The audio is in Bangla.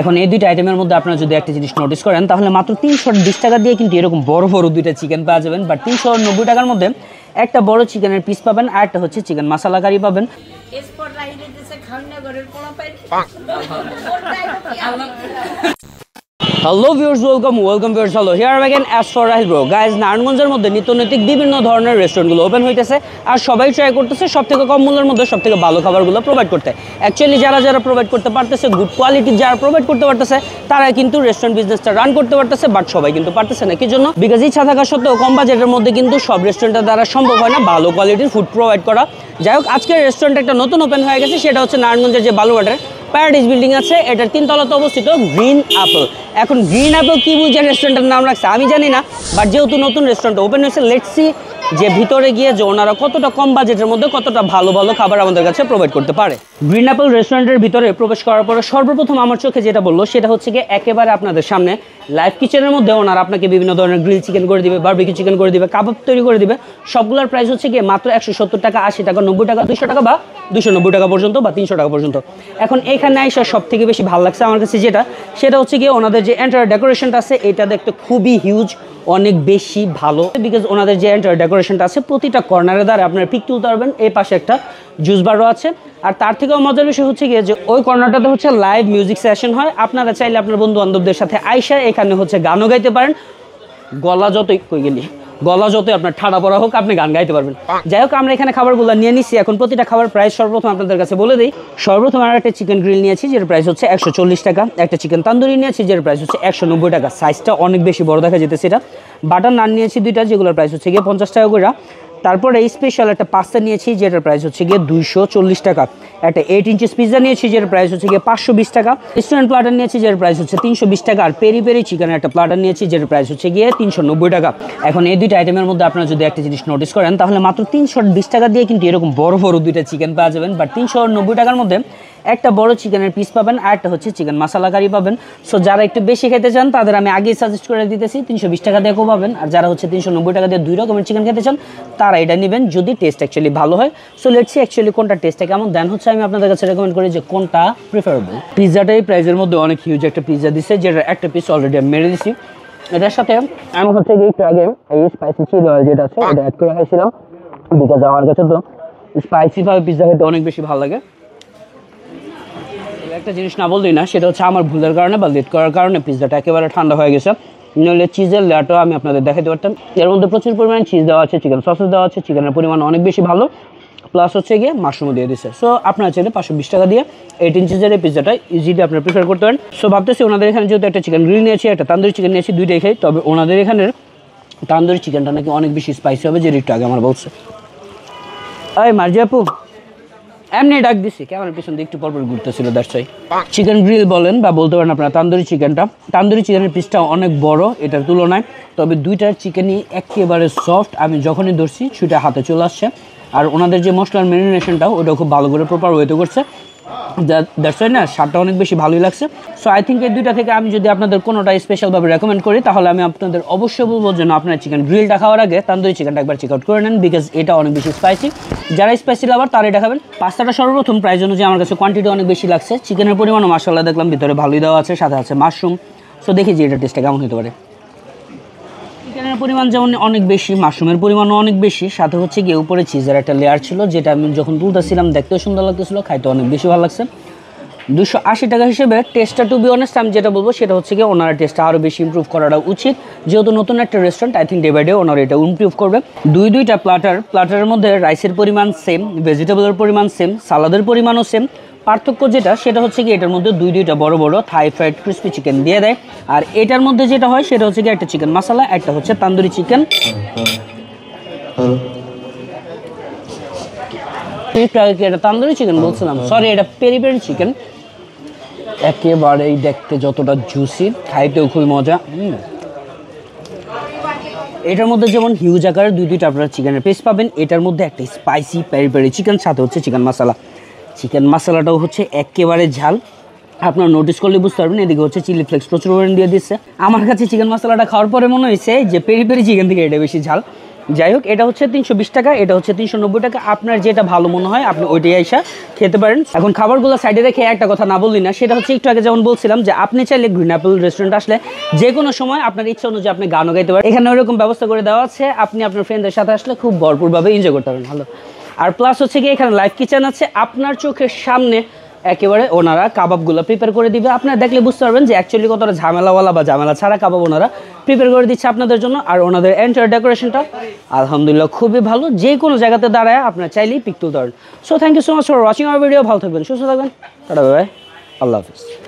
এখন এই দুইটা আইটেমের মধ্যে আপনারা যদি একটা জিনিস নোটিস করেন তাহলে মাত্র 320 টাকা দিয়ে কিন্তু এরকম বড় বড় দুইটা চিকেন পাওয়া যাবেন। বাট 390 টাকার মধ্যে একটা বড় চিকেনের পিস পাবেন আর একটা হচ্ছে চিকেন মশলা কারি পাবেন। Hello viewers, welcome viewers. Hello, here again as for Rahil bro. Guys, নারায়ণগঞ্জের মধ্যে নিত্যনৈতিক বিভিন্ন ধরনের রেস্টুরেন্টগুলো ওপেন হইতেছে আর সবাই ট্রাই করতেছে সবথেকে কম মূল্যের মধ্যে সবথেকে ভালো খাবারগুলো প্রোভাইড করতে। অ্যাকচুয়ালি যারা প্রোভাইড করতে পারতেছে, গুড কোয়ালিটি যারা প্রোভাইড করতে পারতেছে, তারা কিন্তু রেস্টুরেন্ট বিজনেসটা রান করতে পারতেছে। বাট সবাই কিন্তু পারতেছে না। কি জন্য? বিকজ ইচ্ছা থাকা সত্ত্বেও কম বাজেটের মধ্যে কিন্তু সব রেস্টুরেন্টের দ্বারা সম্ভব হয় না ভালো কোয়ালিটির ফুড প্রোভাইড করা। যাই হোক, আজকের রেস্টুরেন্ট একটা নতুন ওপেন হয়ে গেছে, সেটা হচ্ছে নারায়ণগঞ্জের যে বালুঘাটের প্যারাডাইস বিল্ডিং আছে, এটার 3 তলাতে অবস্থিত গ্রিন অ্যাপল। এখন গ্রিন অ্যাপল কি বুঝে রেস্টুরেন্টের নাম রাখছে আমি জানি না, বাট যেহেতু নতুন রেস্টুরেন্ট ওপেন হয়েছে, লেটস সি যে ভিতরে গিয়ে যে ওনারা কতটা কম বাজেটের মধ্যে কতটা ভালো ভালো খাবার আমাদের কাছে প্রোভাইড করতে পারে। গ্রিন অ্যাপল রেস্টুরেন্টের ভিতরে প্রবেশ করার পরে সর্বপ্রথম আমার চোখে যেটা বললো সেটা হচ্ছে গিয়ে একেবারে আপনাদের সামনে লাইভ কিচেনের মধ্যে ওনারা আপনাকে বিভিন্ন ধরনের গ্রিল চিকেন করে দিবে, বারবিকিউ চিকেন করে দিবে, কাবাব তৈরি করে দিবে। সবগুলোর প্রাইস হচ্ছে গিয়ে মাত্র 170 টাকা, 80 টাকা, 90 টাকা, 200 টাকা বা 290 টাকা পর্যন্ত বা 300 টাকা পর্যন্ত। এখন এখানে আইসা সব থেকে বেশি ভালো লাগছে আমার কাছে সেটা হচ্ছে গিয়ে ওনাদের যে এন্টার ডেকোরেশনটা আছে, এটা দেখতে খুবই হিউজ, অনেক বেশি ভালো। বিকজ ওনাদের যে এন্টার ডেকোরেশনটা আছে প্রতিটা কর্নারে দ্বারা আপনারা পিক তুলতে পারবেন। এই পাশে একটা জুস বারও আছে। আর তার থেকেও মজার বিষয় হচ্ছে গিয়ে যে ওই কর্নারটাতে হচ্ছে লাইভ মিউজিক সেশন হয়। আপনারা চাইলে আপনার বন্ধু বান্ধবদের সাথে আইসা এখানে হচ্ছে গানও গাইতে পারেন। গলা যতই আপনার ঠাড়া পড়া হোক, আপনি গান গাইতে পারবেন। যাই হোক, আমরা এখানে খাবারগুলো নিয়ে নিচ্ছি। এখন প্রতিটা খাবার প্রাইস সর্বপ্রথম আপনাদের কাছে বলে দিই। সর্বপ্রথম আমরা একটা চিকেন গ্রিল নিয়েছি, যেটার প্রাইস হচ্ছে 140 টাকা। একটা চিকেন তান্দুরি নিয়েছি, যেটার প্রাইস হচ্ছে 190 টাকা। সাইজটা অনেক বেশি বড় দেখা যেতেছে এটা। বাটার নান নিয়েছি দুইটা, যেগুলোর প্রাইস হচ্ছে গিয়ে 50 টাকা করে। তারপরে এই স্পেশাল একটা পাস্তা নিয়েছি, যেটার প্রাইস হচ্ছে গিয়ে 240 টাকা। একটা 8 ইঞ্চিস পিৎজা নিয়েছি, যেটার প্রাইস হচ্ছে গিয়ে 520 টাকা। রেস্টুরেন্ট প্লাটার নিয়েছি, যেটার প্রাইস হচ্ছে 320 টাকা। আর পেরি পেরি চিকেনের একটা প্লাটার নিয়েছি, যেটার প্রাইস হচ্ছে গিয়ে 390 টাকা। এখন এই দুইটা আইটেমের মধ্যে আপনারা যদি একটা জিনিস নোটিস করেন তাহলে মাত্র 320 টাকা দিয়ে কিন্তু এরকম বড় বড় দুইটা চিকেন পাওয়া যাবেন। বাট 390 টাকার মধ্যে একটা বড় চিকেনের পিস পাবেন আর একটা হচ্ছে চিকেন মশলা কারি পাবেন। সো যারা একটু বেশি খেতে চান তাদের আমি আগেই সাজেস্ট করে দিতেছি 320 টাকা দিয়েও পাবেন। আর যারা হচ্ছে 390 টাকা দিয়ে 2 রকমের চিকেন খেতে চান তারা এটা নেবেন, যদি টেস্ট অ্যাকচুয়ালি ভালো হয়। সো লেটস সি অ্যাকচুয়ালি কোনটা টেস্টটা কেমন, দেন হচ্ছে আমি আপনাদের কাছে রেকমেন্ড করি যে কোনটা প্রিফারেবল। পিৎজাটাই প্রাইসের মধ্যে অনেক হিউজ একটা পিৎজা দিচ্ছে, যেটা একটা পিস অলরেডি আমি মেরে দিছি। এটার সাথে আমি হচ্ছে একটু আগে এই স্পাইসি চিলি অয়েল যেটা আছে এটা অ্যাড করে খাইছিলাম, বিকজ আমার কাছে তো স্পাইসি ভাবে পিৎজা খেতে অনেক বেশি ভালো লাগে। একটা জিনিস না বললেই না, সেটা হচ্ছে আমার ভুলের কারণে বা লেট করার কারণে পিৎজাটা একেবারে ঠান্ডা হয়ে গেছে। নইলে চিজের লেয়ারটাও আমি আপনাদের দেখাতে পারতাম। এর মধ্যে প্রচুর পরিমাণে চিজ দেওয়া আছে, চিকেন সসেস দেওয়া আছে, চিকেনের পরিমাণ অনেক বেশি ভালো, প্লাস হচ্ছে গিয়ে মাশরুমও দিয়ে দিচ্ছে। সো আপনারা চাইলে 520 টাকা দিয়ে 8 ইঞ্চিজের এই পিৎজাটা ইজিলি আপনারা প্রিফার করতে পারেন। সো ভাবতেছি ওনাদের এখানে যেহেতু একটা চিকেন গ্রিল নিয়েছি, একটা তান্দুরি চিকেন নিয়েছি, দুইটাই খাই। তবে ওনাদের এখানের তান্দুরি চিকেনটা নাকি অনেক বেশি স্পাইসি হবে, যেটা একটু আগে আমার বলছে। এই মার্জি আপু এমনি ডাক দিছি, ক্যামেরার পিছন দিয়ে একটু পরপর ঘুরতেছিল, দ্যাটস ওয়াই। চিকেন গ্রিল বলেন বা বলতে পারেন আপনারা তান্দুরি চিকেনের পিসটা অনেক বড় এটার তুলনায়। তবে দুইটার চিকেনই একেবারে সফট, আমি যখনই ধরছি সেটা হাতে চলে আসছে। আর ওনাদের যে মশলার ম্যারিনেশনটাও ওটা খুব ভালো করে প্রপার ওয়েতে করছে, দ্যাটস ওয়াই না স্বাদটা অনেক বেশি ভালোই লাগছে। সো আই থিঙ্ক এই দুইটা থেকে আমি যদি আপনাদের কোনোটা স্পেশালভাবে রেকমেন্ড করি তাহলে আমি আপনাদের অবশ্যই বলবো যেন আপনার চিকেন গ্রিলটা খাওয়ার আগে তান্দুরি চিকেনটা একবার চেক আউট করে নেন, বিকজ এটা অনেক বেশি স্পাইসি। যারা স্পাইসি লাভার তারা এটা খাবেন। পাস্তাটা সর্বপ্রথম প্রাইস অনুযায়ী আমার কাছে কোয়ান্টিটি অনেক বেশি লাগছে। চিকেনের পরিমাণও মাশাআল্লাহ দেখলাম ভিতরে ভালোই দেওয়া আছে, সাথে আছে মাশরুম। সো দেখি যে এটা টেস্টটা কেমন হতে পারে। চিকেনের পরিমাণ যেমন অনেক বেশি, মাশরুমের পরিমাণও অনেক বেশি, সাথে হচ্ছে গিয়ে উপরে চিজের একটা লেয়ার ছিল, যেটা আমি যখন তুলতেছিলাম দেখতেও সুন্দর লাগতেছিল, খাইতে অনেক বেশি ভালো লাগছে। 280 টাকা হিসেবে টেস্টটা টু বি অনেস্ট আমি যেটা বলবো সেটা হচ্ছে গিয়ে ওনারা টেস্টটা আরও বেশি ইমপ্রুভ করাটা উচিত। যেহেতু নতুন একটা restaurant, I think day by day ওনারা এটা ইমপ্রুভ করবে। দুইটা প্লাটারের মধ্যে রাইসের পরিমাণ সেম, ভেজিটেবলের পরিমাণ সেম, সালাদের পরিমাণও সেম। পার্থক্য সেটা হচ্ছে কি এটার মধ্যে দুইটা বড় বড় থাই ফ্রাইড ক্রিস্পি চিকেন দিয়ে দেয়। আর এটার মধ্যে যেটা হয় সেটা হচ্ছে কি একটা চিকেন মশলা, একটা হচ্ছে তান্দুরি চিকেন। এটা তান্দুরি চিকেন বলছিলাম, সরি, এটা পেরি পেরি চিকেন। একেবারেই দেখতে যতটা জুসি, খাইতেও খুবই মজা। এটার মধ্যে যেমন হিউজ আকারের দুইটা আপনারা চিকেনের পিস পাবেন, এটার মধ্যে একটা স্পাইসি পেরি পেরি চিকেন, সাথে হচ্ছে চিকেন মশলা। চিকেন মশলাটাও হচ্ছে একেবারে ঝাল, আপনারা নোটিস করলে বুঝতে পারবেন। এদিকে হচ্ছে চিলি ফ্লেক্স প্রচুর পরিমাণে দিয়ে দিচ্ছে। আমার কাছে চিকেন মশলাটা খাওয়ার পরে মনে হয়েছে যে পেরি পেরি চিকেন থেকে এটা বেশি ঝাল। যাই হোক, এটা হচ্ছে 320 টাকা, এটা হচ্ছে 390 টাকা। আপনার যেটা ভালো মনে হয় আপনি ওইটাই আইসা খেতে পারেন। এখন খাবারগুলো সাইডে রেখে একটা কথা না বললি না, সেটা হচ্ছে একটু আগে যেমন বলছিলাম যে আপনি চাইলে গ্রিন অ্যাপল রেস্টুরেন্ট আসলে যে কোনো সময় আপনার ইচ্ছা অনুযায়ী আপনি গানও গাইতে পারেন। এখানে ওইরকম ব্যবস্থা করে দেওয়া আছে, আপনি আপনার ফ্রেন্ডদের সাথে আসলে খুব ভরপুরভাবে এনজয় করতে পারেন। ভালো। আর প্লাস হচ্ছে কি এখানে লাইভ কিচেন আছে, আপনার চোখের সামনে একেবারে ওনারা কাবাবগুলো প্রিপেয়ার করে দিবে। আপনারা দেখলে বুঝতে পারবেন যে অ্যাকচুয়ালি কতটা ঝামেলাওয়ালা বা ঝামেলা ছাড়া কাবাব ওনারা প্রিপেয়ার করে দিচ্ছে আপনাদের জন্য। আর ওনাদের এন্টায়ার ডেকোরেশনটা আলহামদুলিল্লাহ খুবই ভালো, যে কোনো জায়গাতে দাঁড়ায় আপনারা চাইলেই পিক তুলতে পারেন। So thank you so much for watching our video. ভালো থাকবেন, সুস্থ থাকবেন, টাটা, বাই বাই, আল্লাহ হাফিজ।